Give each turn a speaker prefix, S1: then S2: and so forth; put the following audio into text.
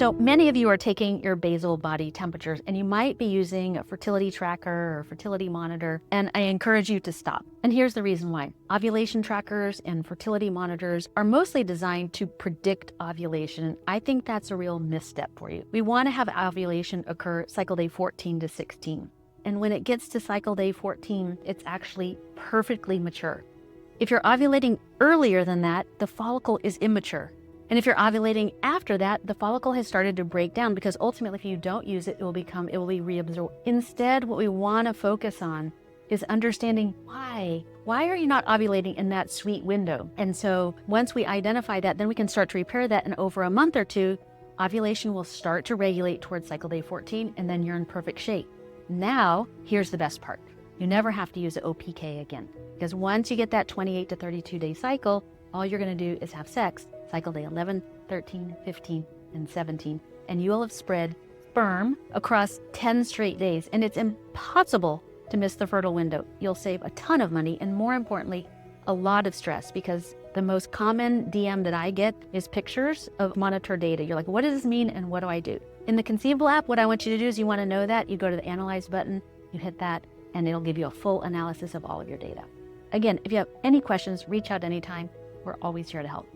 S1: So many of you are taking your basal body temperatures, and you might be using a fertility tracker or fertility monitor, and I encourage you to stop. And here's the reason why. Ovulation trackers and fertility monitors are mostly designed to predict ovulation. I think that's a real misstep for you. We want to have ovulation occur cycle day 14 to 16. And when it gets to cycle day 14, it's actually perfectly mature. If you're ovulating earlier than that, the follicle is immature. And if you're ovulating after that, the follicle has started to break down, because ultimately if you don't use it, it will be reabsorbed. Instead, what we want to focus on is understanding why. Why are you not ovulating in that sweet window? And so once we identify that, then we can start to repair that. And over a month or two, ovulation will start to regulate towards cycle day 14, and then you're in perfect shape. Now, here's the best part. You never have to use an OPK again, because once you get that 28 to 32 day cycle, all you're going to do is have sex cycle day 11, 13, 15, and 17, and you will have spread sperm across 10 straight days, and it's impossible to miss the fertile window. You'll save a ton of money, and more importantly, a lot of stress, because the most common DM that I get is pictures of monitor data. You're like, what does this mean, and what do I do? In the Conceivable app, what I want you to do is, you want to know that, you go to the Analyze button, you hit that, and it'll give you a full analysis of all of your data. Again, if you have any questions, reach out anytime. We're always here to help.